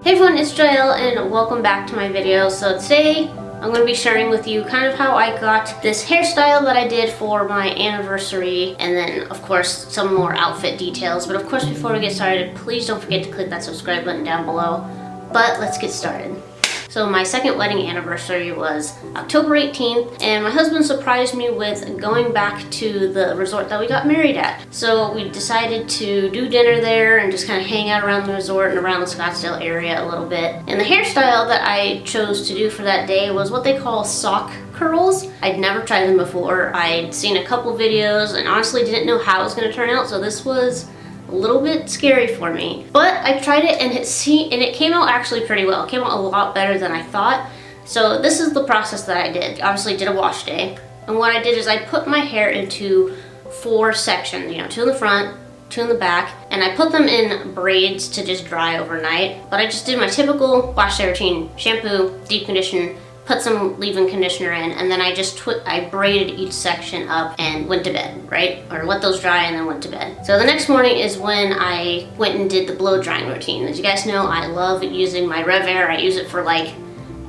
Hey everyone, it's Joyel and welcome back to my video. So today I'm going to be sharing with you kind of how I got this hairstyle that I did for my anniversary, and then of course some more outfit details. But of course, before we get started, please don't forget to click that subscribe button down below. But let's get started. So my second wedding anniversary was October 18th, and my husband surprised me with going back to the resort that we got married at. So we decided to do dinner there and just kind of hang out around the resort and around the Scottsdale area a little bit. And the hairstyle that I chose to do for that day was what they call sock curls. I'd never tried them before. I'd seen a couple videos and honestly didn't know how it was going to turn out, so this was a little bit scary for me, but I tried it and it came out actually pretty well. It came out a lot better than I thought. So this is the process that I did. Obviously did a wash day, and what I did is I put my hair into 4 sections, 2 in the front, 2 in the back, and I put them in braids to just dry overnight. But I just did my typical wash day routine: shampoo, deep condition, put some leave-in conditioner in, and then I braided each section up and went to bed, right? Or let those dry and then went to bed. So the next morning is when I went and did the blow drying routine. As you guys know, I love using my RevAir. I use it for like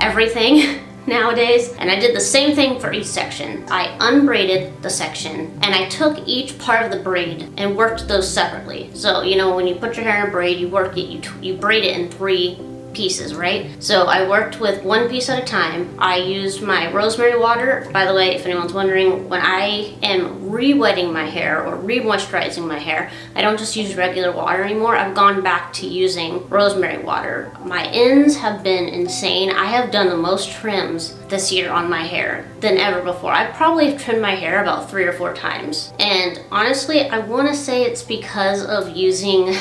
everything nowadays. And I did the same thing for each section. I unbraided the section and I took each part of the braid and worked those separately. So, when you put your hair in a braid, you work it, you braid it in 3 pieces, right? So I worked with 1 piece at a time. I used my rosemary water. By the way, if anyone's wondering, when I am re-wetting my hair or re-moisturizing my hair, I don't just use regular water anymore. I've gone back to using rosemary water. My ends have been insane. I have done the most trims this year on my hair than ever before. I probably have trimmed my hair about 3 or 4 times. And honestly, I want to say it's because of using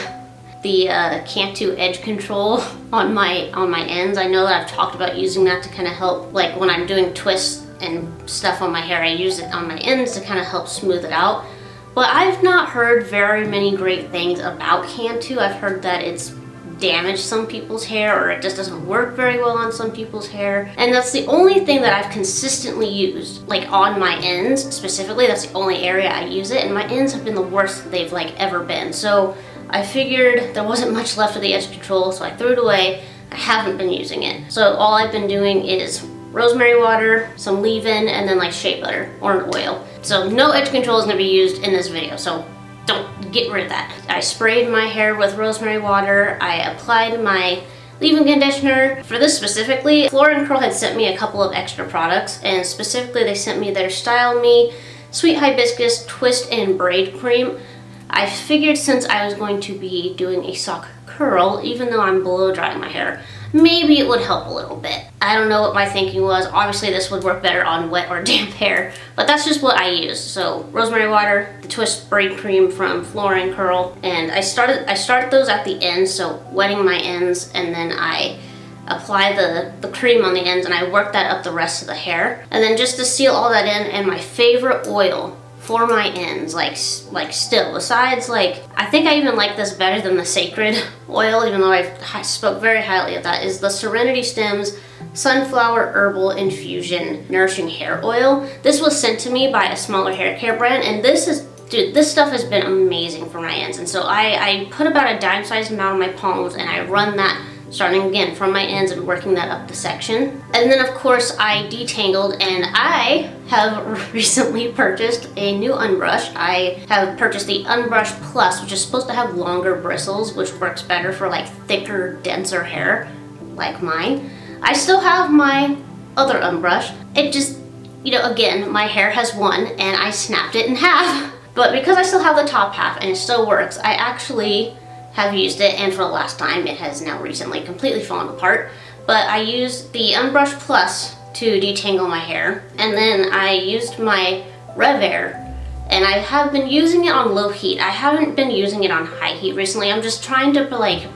the Cantu edge control on my ends. I know that I've talked about using that to kind of help, like when I'm doing twists and stuff on my hair, I use it on my ends to kind of help smooth it out. But I've not heard very many great things about Cantu. I've heard that it's damaged some people's hair, or it just doesn't work very well on some people's hair. And that's the only thing that I've consistently used, like on my ends specifically. That's the only area I use it, and my ends have been the worst they've ever been. So I figured there wasn't much left of the edge control, so I threw it away. I haven't been using it. So all I've been doing is rosemary water, some leave-in, and then shea butter or an oil. So no edge control is gonna be used in this video, so don't get rid of that. I sprayed my hair with rosemary water. I applied my leave-in conditioner. For this specifically, Flora had sent me a couple of extra products, and specifically they sent me their Style Me Sweet Hibiscus Twist and Braid Cream. I figured since I was going to be doing a sock curl, even though I'm blow drying my hair, maybe it would help a little bit. I don't know what my thinking was. Obviously this would work better on wet or damp hair, but that's just what I used. So rosemary water, the Twist Braid Cream from Flora and I started those at the end, so wetting my ends, and then I apply the cream on the ends and I work that up the rest of the hair. And then just to seal all that in, and my favorite oil for my ends, still, besides I think I even like this better than the Sacred oil, even though I spoke very highly of that, is the Serenity Stems Sunflower Herbal Infusion Nourishing Hair Oil. This was sent to me by a smaller hair care brand, and this stuff has been amazing for my ends. And so I put about a dime-sized amount on my palms, and I run that starting again from my ends and working that up the section. And then of course I detangled, and I have recently purchased a new UNbrush. I have purchased the UNbrush Plus, which is supposed to have longer bristles, which works better for thicker, denser hair like mine. I still have my other UNbrush. It just, again, my hair has won and I snapped it in half. But because I still have the top half and it still works, I actually have used it, and for the last time, it has now recently completely fallen apart. But I used the UNbrush Plus to detangle my hair, and then I used my RevAir, and I have been using it on low heat. I haven't been using it on high heat recently. I'm just trying to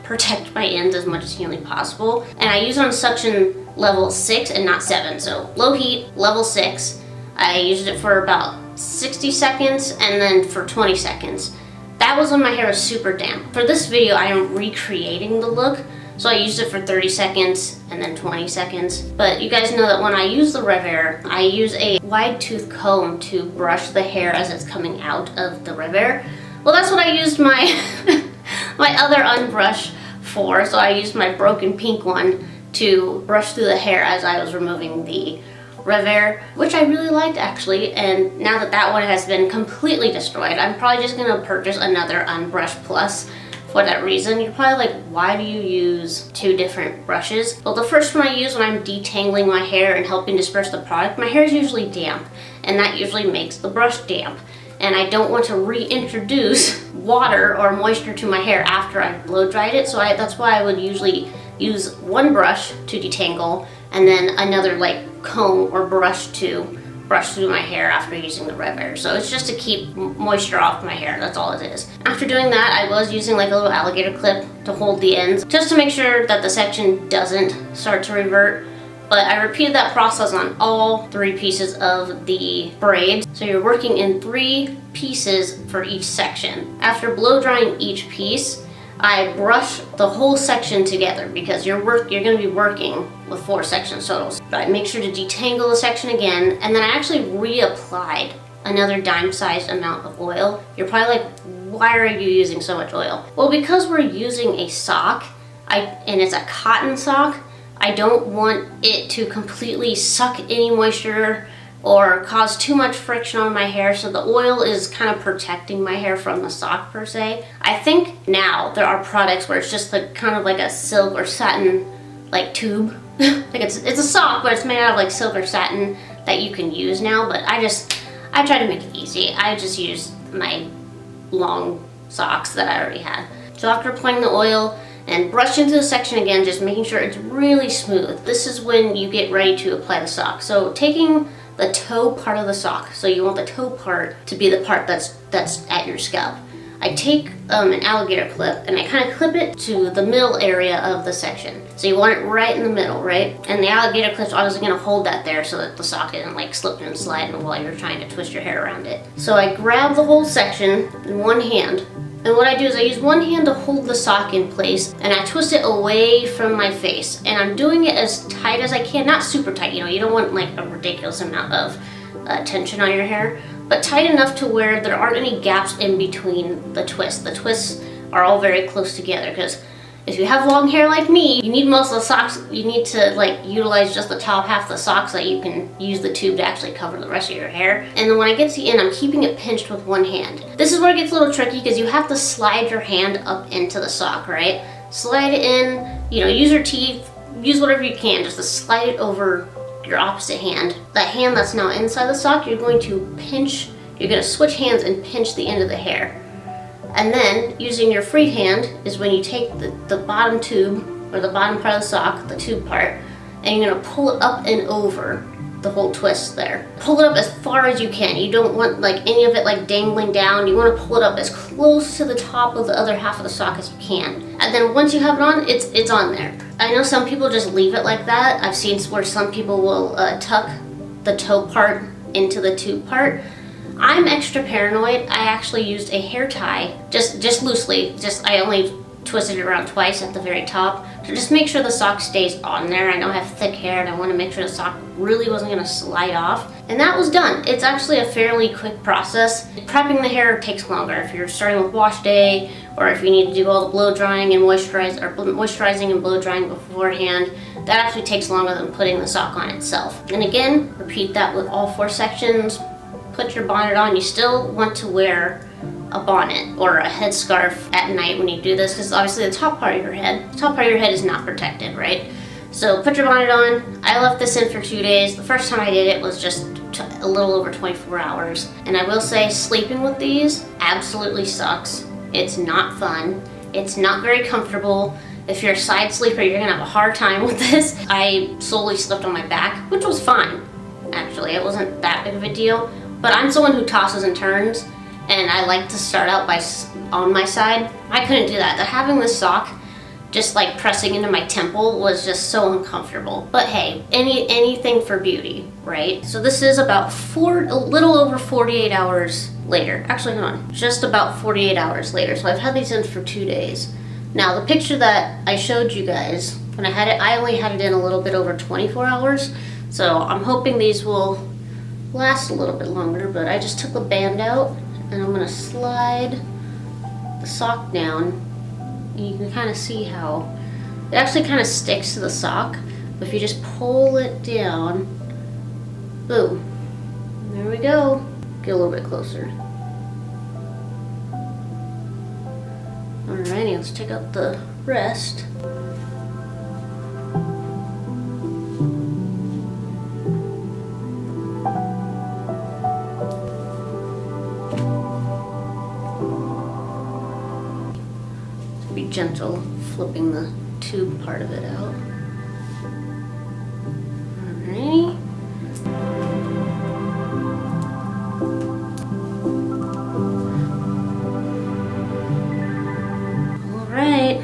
protect my ends as much as humanly possible, and I use it on suction level 6 and not 7, so low heat, level 6. I used it for about 60 seconds and then for 20 seconds. That was when my hair was super damp. For this video, I am recreating the look, so I used it for 30 seconds and then 20 seconds. But you guys know that when I use the RevAir, I use a wide tooth comb to brush the hair as it's coming out of the RevAir. Well, that's what I used my my other UNbrush before, so I used my broken pink one to brush through the hair as I was removing the RevAir, which I really liked actually. And now that that one has been completely destroyed, I'm probably just gonna purchase another Unbrush Plus. For that reason, you're probably like, why do you use two different brushes? Well, the first one I use when I'm detangling my hair and helping disperse the product, my hair is usually damp, and that usually makes the brush damp. And I don't want to reintroduce water or moisture to my hair after I've blow dried it, so that's why I would usually use one brush to detangle and then another like comb or brush to brush through my hair after using the RevAir. So it's just to keep moisture off my hair, that's all it is. After doing that, I was using like a little alligator clip to hold the ends, just to make sure that the section doesn't start to revert. But I repeated that process on all 3 pieces of the braid. So you're working in 3 pieces for each section. After blow drying each piece, I brush the whole section together because you're going to be working with 4 sections total. But I make sure to detangle the section again, and then I actually reapplied another dime-sized amount of oil. You're probably like, why are you using so much oil? Well, because we're using a sock, and it's a cotton sock, I don't want it to completely suck any moisture or cause too much friction on my hair, so the oil is kind of protecting my hair from the sock per se. I think now there are products where it's just like kind of like a silk or satin like tube. Like it's a sock, but it's made out of like silk or satin that you can use now, but I try to make it easy. I just use my long socks that I already had. So after applying the oil and brush into the section again, just making sure it's really smooth, this is when you get ready to apply the sock. So taking the toe part of the sock, so you want the toe part to be the part that's at your scalp. I take an alligator clip and I kind of clip it to the middle area of the section. So you want it right in the middle, right? And the alligator clip's obviously going to hold that there so that the sock isn't like slipping and sliding while you're trying to twist your hair around it. So I grab the whole section in one hand, and what I do is I use one hand to hold the sock in place, and I twist it away from my face. And I'm doing it as tight as I can, not super tight, you know, you don't want like a ridiculous amount of tension on your hair, but tight enough to where there aren't any gaps in between the twists. The twists are all very close together, because if you have long hair like me, you need most of the socks, you need to like utilize just the top half of the sock so that you can use the tube to actually cover the rest of your hair. And then when I get to the end, I'm keeping it pinched with one hand. This is where it gets a little tricky because you have to slide your hand up into the sock, right? Slide it in, you know, use your teeth, use whatever you can just to slide it over your opposite hand. That hand that's now inside the sock, you're going to pinch, you're going to switch hands and pinch the end of the hair. And then, using your free hand is when you take the bottom tube, or the bottom part of the sock, the tube part, and you're gonna pull it up and over the whole twist there. Pull it up as far as you can. You don't want like any of it like dangling down. You wanna pull it up as close to the top of the other half of the sock as you can. And then once you have it on, it's on there. I know some people just leave it like that. I've seen where some people will tuck the toe part into the tube part. I'm extra paranoid. I actually used a hair tie, just loosely. I only twisted it around twice at the very top to just make sure the sock stays on there. I know I have thick hair and I want to make sure the sock really wasn't going to slide off. And that was done. It's actually a fairly quick process. Prepping the hair takes longer. If you're starting with wash day, or if you need to do all the blow drying and moisturizing and blow drying beforehand, that actually takes longer than putting the sock on itself. And again, repeat that with all 4 sections. Put your bonnet on. You still want to wear a bonnet or a headscarf at night when you do this, because obviously the top part of your head is not protected, right? So put your bonnet on. I left this in for 2 days. The first time I did it was just a little over 24 hours. And I will say, sleeping with these absolutely sucks. It's not fun. It's not very comfortable. If you're a side sleeper, you're gonna have a hard time with this. I solely slept on my back, which was fine, actually. It wasn't that big of a deal. But I'm someone who tosses and turns, and I like to start out on my side. I couldn't do that. Having this sock just like pressing into my temple was just so uncomfortable. But hey, anything for beauty, right? So this is about a little over 48 hours later. Actually, hold on, just about 48 hours later. So I've had these in for 2 days. Now the picture that I showed you guys when I had it, I only had it in a little bit over 24 hours. So I'm hoping these will last a little bit longer, but I just took the band out and I'm gonna slide the sock down And you can kind of see how it actually kind of sticks to the sock. But if you just pull it down, boom, there we go. Get a little bit closer. Alrighty, let's take out the rest. Be gentle, flipping the tube part of it out. Alrighty. Alright.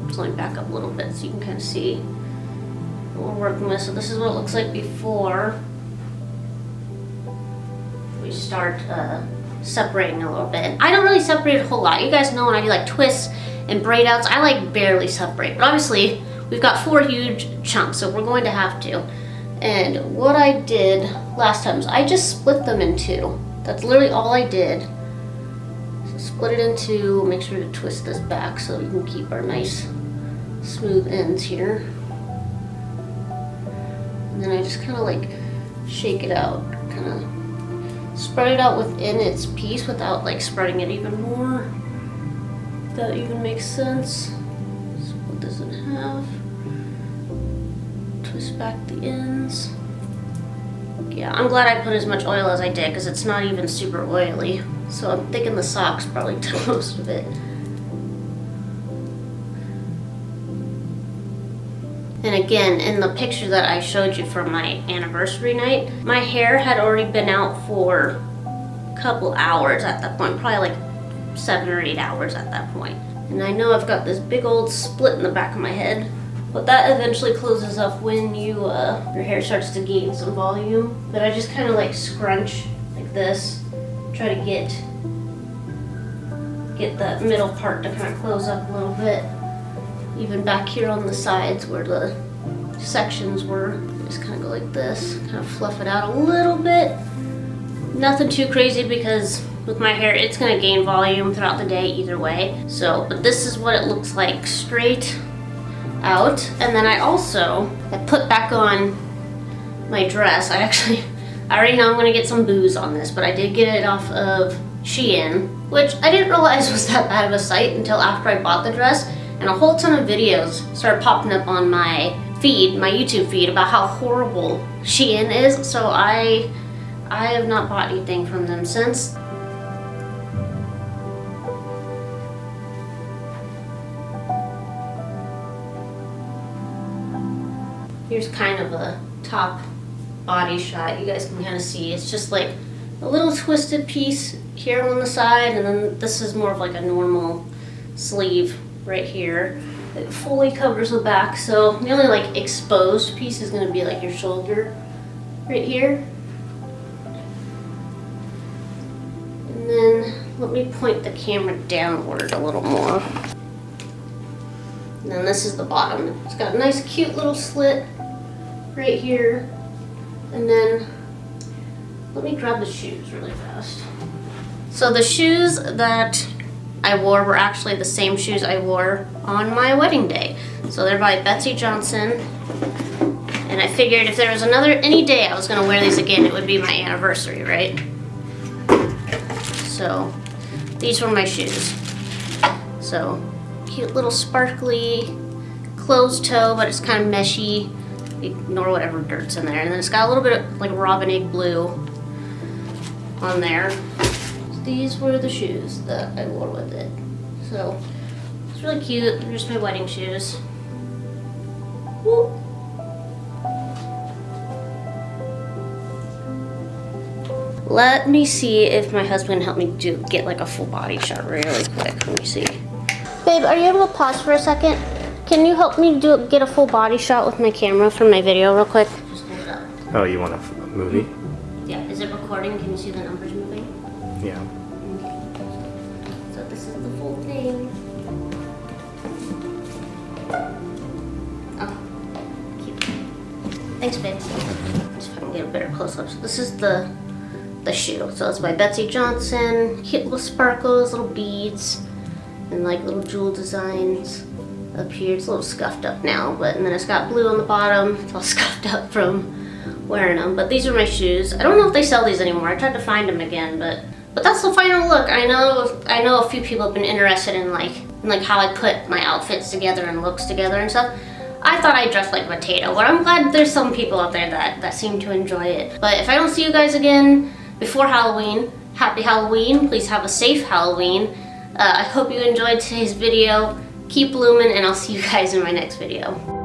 Just let me back up a little bit so you can kind of see what we're working with. So this is what it looks like before we start separating a little bit. I don't really separate a whole lot. You guys know when I do like twists and braid outs, I like barely separate. But obviously, we've got 4 huge chunks, so we're going to have to. And what I did last time is I just split them in 2. That's literally all I did. So split it in 2, make sure to twist this back so we can keep our nice smooth ends here. And then I just kind of like shake it out, kind of spread it out within its piece without like spreading it even more. If that even makes sense. Split this in half. Twist back the ends. Yeah, I'm glad I put as much oil as I did because it's not even super oily. So I'm thinking the socks probably took most of it. And again, in the picture that I showed you from my anniversary night, my hair had already been out for a couple hours at that point, probably like 7 or 8 hours at that point. And I know I've got this big old split in the back of my head, but that eventually closes up when your hair starts to gain some volume. But I just kind of like scrunch like this, try to get that middle part to kind of close up a little bit. Even back here on the sides where the sections were, just kind of go like this, kind of fluff it out a little bit. Nothing too crazy because with my hair, it's gonna gain volume throughout the day either way. So, but this is what it looks like straight out. And then I put back on my dress. I already know I'm gonna get some booze on this, but I did get it off of Shein, which I didn't realize was that bad of a site until after I bought the dress. And a whole ton of videos started popping up on my feed, my YouTube feed, about how horrible Shein is. So I have not bought anything from them since. Here's kind of a top body shot. You guys can kind of see it's just like a little twisted piece here on the side, and then this is more of like a normal sleeve right here. It fully covers the back, so the only like exposed piece is going to be like your shoulder right here. And then let me point the camera downward a little more. And then this is the bottom. It's got a nice cute little slit right here. And then let me grab the shoes really fast. So the shoes that I wore were actually the same shoes I wore on my wedding day. So they're by Betsy Johnson. And I figured if there was any day I was gonna wear these again, it would be my anniversary, right? So these were my shoes. So cute little sparkly closed toe, but it's kind of meshy. Ignore whatever dirt's in there. And then it's got a little bit of like robin egg blue on there. These were the shoes that I wore with it. So it's really cute. They're just my wedding shoes. Woo. Let me see if my husband helped me get like a full body shot really quick. Let me see. Babe, are you able to pause for a second? Can you help me get a full body shot with my camera for my video real quick? Just hold it up. Oh, you want a movie? Yeah, is it recording? Can you see the numbers moving? Yeah. Okay. So this is the full thing. Oh, cute. Thanks, babe. See if I can get a better close-up. So this is the shoe. So it's by Betsy Johnson. Cute little sparkles, little beads. And and like little jewel designs up here. It's a little scuffed up now, and then it's got blue on the bottom. It's all scuffed up from wearing them, but these are my shoes. I don't know if they sell these anymore. I tried to find them again, but that's the final look. I know a few people have been interested in like how I put my outfits together and looks together and stuff. I thought I dressed like a potato, but I'm glad there's some people out there that seem to enjoy it. But if I don't see you guys again before Halloween, happy Halloween. Please have a safe Halloween. I hope you enjoyed today's video. Keep blooming, and I'll see you guys in my next video.